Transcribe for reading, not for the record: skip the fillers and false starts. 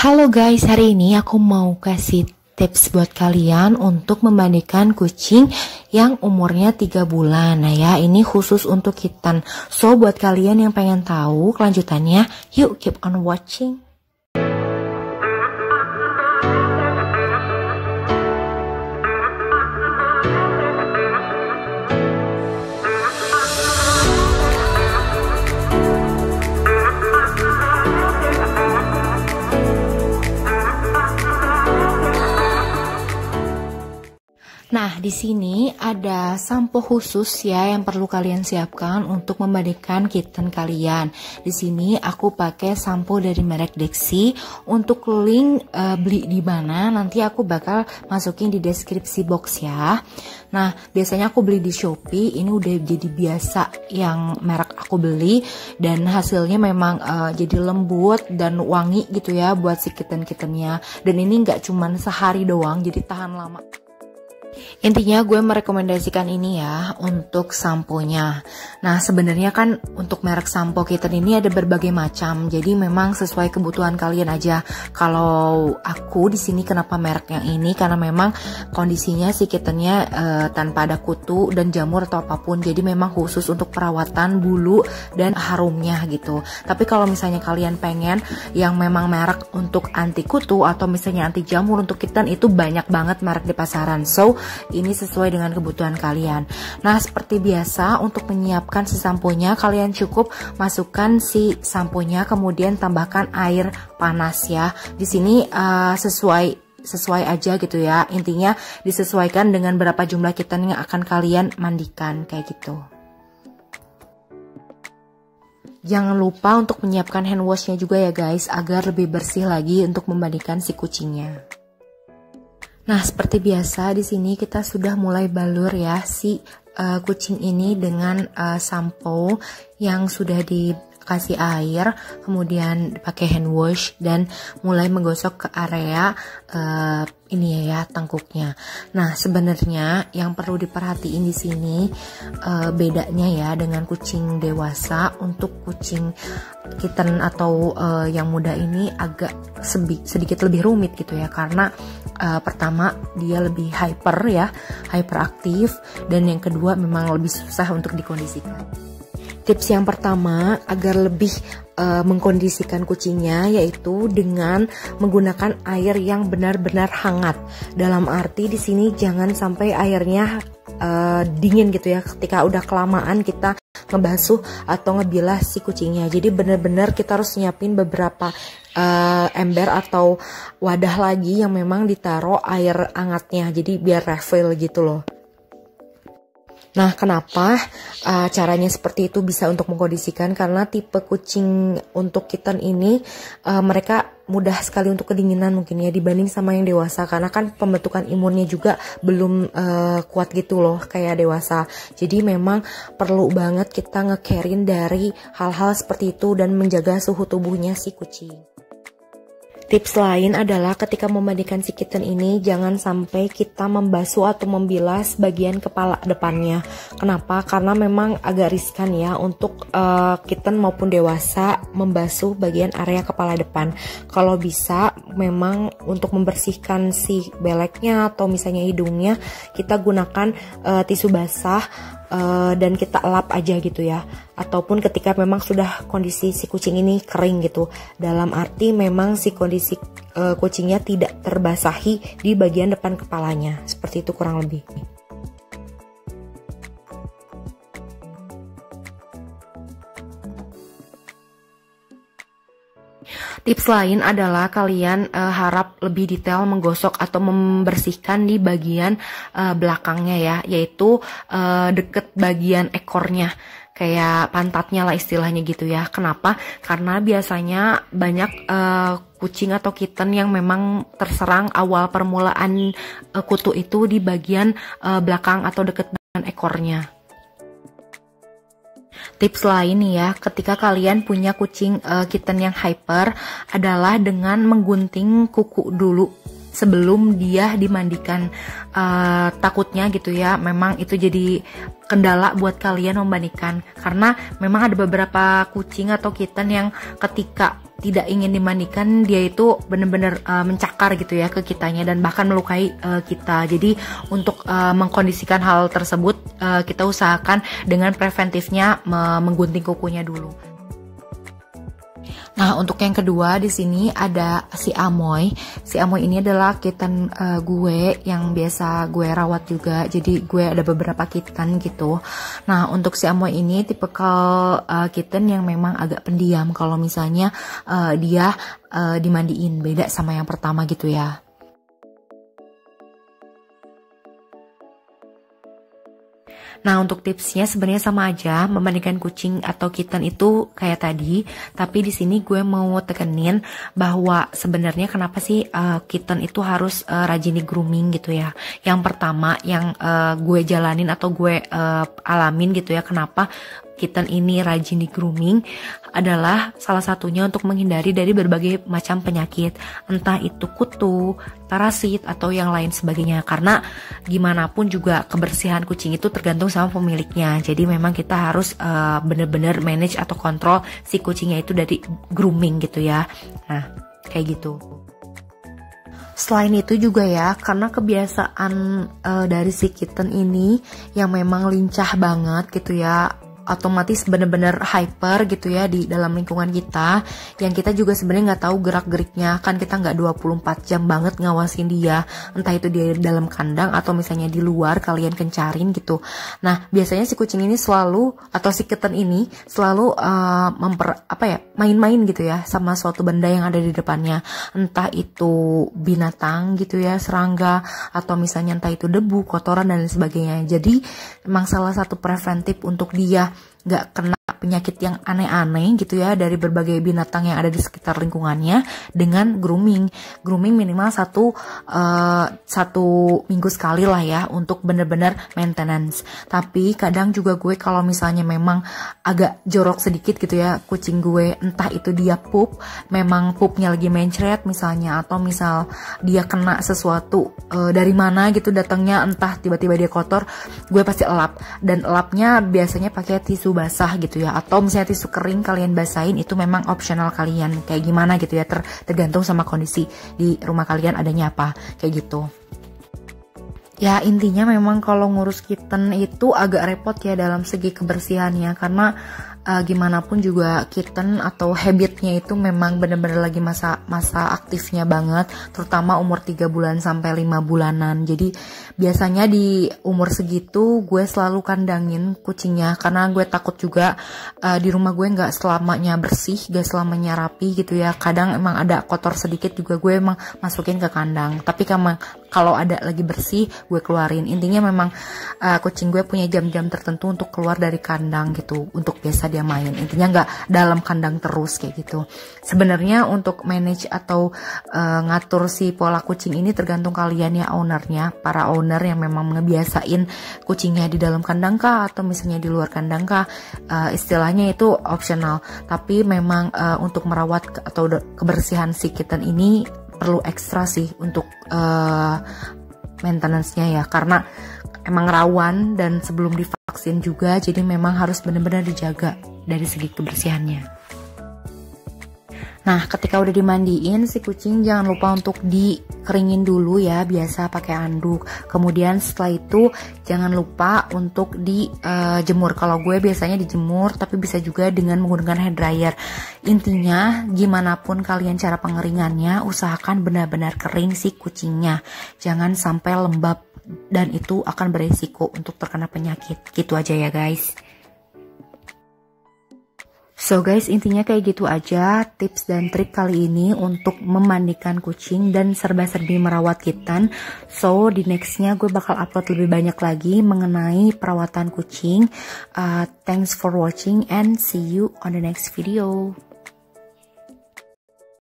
Halo guys, hari ini aku mau kasih tips buat kalian untuk memandikan kucing yang umurnya 3 bulan. Nah ya, ini khusus untuk kitten. So, buat kalian yang pengen tahu kelanjutannya, yuk keep on watching. Nah, di sini ada sampo khusus ya yang perlu kalian siapkan untuk memandikan kitten kalian. Di sini aku pakai sampo dari merek Dexy. Untuk link beli di mana nanti aku bakal masukin di deskripsi box ya. Nah, biasanya aku beli di Shopee. Ini udah jadi biasa yang merek aku beli dan hasilnya memang jadi lembut dan wangi gitu ya buat si kitten-kittennya. Dan ini nggak cuman sehari doang, jadi tahan lama. Intinya gue merekomendasikan ini ya untuk samponya. Nah, sebenarnya kan untuk merek sampo kitten ini ada berbagai macam. Jadi memang sesuai kebutuhan kalian aja. Kalau aku di sini kenapa merek yang ini, karena memang kondisinya si kittennya tanpa ada kutu dan jamur atau apapun. Jadi memang khusus untuk perawatan bulu dan harumnya gitu. Tapi kalau misalnya kalian pengen yang memang merek untuk anti kutu atau misalnya anti jamur untuk kitten, itu banyak banget merek di pasaran. So, ini sesuai dengan kebutuhan kalian. Nah, seperti biasa untuk menyiapkan si samponya, kalian cukup masukkan si samponya, kemudian tambahkan air panas ya. Di sini sesuai aja gitu ya. Intinya disesuaikan dengan berapa jumlah kitten yang akan kalian mandikan kayak gitu. Jangan lupa untuk menyiapkan hand washnya juga ya guys, agar lebih bersih lagi untuk memandikan si kucingnya. Nah, seperti biasa di sini kita sudah mulai balur ya si kucing ini dengan sampo yang sudah dikasih air, kemudian pakai hand wash dan mulai menggosok ke area ini ya tangkuknya. Nah, sebenarnya yang perlu diperhatiin di sini bedanya ya dengan kucing dewasa. Untuk kucing kitten atau yang muda ini agak sedikit lebih rumit gitu ya, karena pertama dia lebih hyperaktif, dan yang kedua memang lebih susah untuk dikondisikan. Tips yang pertama agar lebih mengkondisikan kucingnya yaitu dengan menggunakan air yang benar-benar hangat. Dalam arti di sini jangan sampai airnya dingin gitu ya ketika udah kelamaan kita ngebasuh atau ngebilas si kucingnya. Jadi benar-benar kita harus nyiapin beberapa ember atau wadah lagi yang memang ditaruh air hangatnya, jadi biar refill gitu loh. Nah, kenapa caranya seperti itu bisa untuk mengkondisikan? Karena tipe kucing untuk kitten ini mereka mudah sekali untuk kedinginan mungkin ya dibanding sama yang dewasa, karena kan pembentukan imunnya juga belum kuat gitu loh kayak dewasa. Jadi memang perlu banget kita nge-carein dari hal-hal seperti itu dan menjaga suhu tubuhnya si kucing. Tips lain adalah ketika memandikan si kitten ini jangan sampai kita membasuh atau membilas bagian kepala depannya. Kenapa? Karena memang agak riskan ya untuk kitten maupun dewasa membasuh bagian area kepala depan. Kalau bisa memang untuk membersihkan si beleknya atau misalnya hidungnya, kita gunakan tisu basah dan kita elap aja gitu ya. Ataupun ketika memang sudah kondisi si kucing ini kering gitu, dalam arti memang si kondisi kucingnya tidak terbasahi di bagian depan kepalanya, seperti itu kurang lebih. Tips lain adalah kalian harap lebih detail menggosok atau membersihkan di bagian belakangnya ya, yaitu deket bagian ekornya, kayak pantatnya lah istilahnya gitu ya. Kenapa? Karena biasanya banyak kucing atau kitten yang memang terserang awal permulaan kutu itu di bagian belakang atau deket bagian ekornya. Tips lain nih ya, ketika kalian punya kucing kitten yang hyper adalah dengan menggunting kuku dulu sebelum dia dimandikan. Takutnya gitu ya, memang itu jadi kendala buat kalian memandikan, karena memang ada beberapa kucing atau kitten yang ketika tidak ingin dimandikan dia itu benar-benar mencakar gitu ya ke kitanya dan bahkan melukai kita. Jadi untuk mengkondisikan hal tersebut kita usahakan dengan preventifnya menggunting kukunya dulu. Nah, untuk yang kedua di sini ada si Amoy. Si Amoy ini adalah kitten gue yang biasa gue rawat juga. Jadi gue ada beberapa kitten gitu. Nah, untuk si Amoy ini tipikal kitten yang memang agak pendiam kalau misalnya dia dimandiin, beda sama yang pertama gitu ya. Nah, untuk tipsnya sebenarnya sama aja, memandikan kucing atau kitten itu kayak tadi, tapi di sini gue mau tekenin bahwa sebenarnya kenapa sih kitten itu harus rajin di grooming gitu ya. Yang pertama yang gue jalanin atau gue alamin gitu ya, kenapa kitten ini rajin di grooming adalah salah satunya untuk menghindari dari berbagai macam penyakit, entah itu kutu, parasit atau yang lain sebagainya. Karena gimana pun juga kebersihan kucing itu tergantung sama pemiliknya. Jadi memang kita harus bener-bener manage atau kontrol si kucingnya itu dari grooming gitu ya. Nah, kayak gitu. Selain itu juga ya, karena kebiasaan dari si kitten ini yang memang lincah banget gitu ya, otomatis bener-bener hyper gitu ya di dalam lingkungan kita, yang kita juga sebenarnya nggak tahu gerak-geriknya, kan kita nggak 24 jam banget ngawasin dia, entah itu dia di dalam kandang atau misalnya di luar kalian kencarin gitu. Nah, biasanya si kucing ini selalu, atau si kitten ini selalu main-main gitu ya sama suatu benda yang ada di depannya, entah itu binatang gitu ya, serangga, atau misalnya entah itu debu, kotoran dan lain sebagainya. Jadi memang salah satu preventif untuk dia nggak kena penyakit yang aneh-aneh gitu ya dari berbagai binatang yang ada di sekitar lingkungannya dengan grooming minimal satu minggu sekali lah ya, untuk bener-bener maintenance. Tapi kadang juga gue kalau misalnya memang agak jorok sedikit gitu ya kucing gue, entah itu dia memang poopnya lagi mencret misalnya, atau misal dia kena sesuatu dari mana gitu datangnya, entah tiba-tiba dia kotor, gue pasti elap, dan elapnya biasanya pakai tisu basah gitu ya, atau misalnya tisu kering kalian basahin, itu memang optional kalian kayak gimana gitu ya, tergantung sama kondisi di rumah kalian adanya apa kayak gitu. Ya intinya memang kalau ngurus kitten itu agak repot ya dalam segi kebersihannya, karena gimana pun juga kitten atau habitnya itu memang bener-bener lagi masa aktifnya banget, terutama umur 3 bulan sampai 5 bulanan. Jadi biasanya di umur segitu gue selalu kandangin kucingnya, karena gue takut juga di rumah gue nggak selamanya bersih, gak selamanya rapi gitu ya. Kadang emang ada kotor sedikit juga gue emang masukin ke kandang, tapi kalau ada lagi bersih gue keluarin. Intinya memang kucing gue punya jam-jam tertentu untuk keluar dari kandang gitu, untuk biasa dia main. Intinya nggak dalam kandang terus kayak gitu. Sebenarnya untuk manage atau ngatur si pola kucing ini tergantung kalian ya, ownernya, para owner yang memang ngebiasain kucingnya di dalam kandang kah atau misalnya di luar kandang kah, istilahnya itu optional. Tapi memang untuk merawat atau kebersihan si kitten ini perlu ekstra sih untuk maintenance-nya ya, karena emang rawan dan sebelum divaksin juga, jadi memang harus benar-benar dijaga dari segi kebersihannya. Nah, ketika udah dimandiin si kucing jangan lupa untuk dikeringin dulu ya, biasa pakai anduk. Kemudian setelah itu jangan lupa untuk dijemur. Kalau gue biasanya dijemur, tapi bisa juga dengan menggunakan hair dryer. Intinya gimana pun kalian cara pengeringannya, usahakan benar-benar kering si kucingnya. Jangan sampai lembab, dan itu akan beresiko untuk terkena penyakit. Gitu aja ya guys. So guys, intinya kayak gitu aja tips dan trik kali ini untuk memandikan kucing dan serba-serbi merawat kitten. So di nextnya gue bakal upload lebih banyak lagi mengenai perawatan kucing. Thanks for watching and see you on the next video.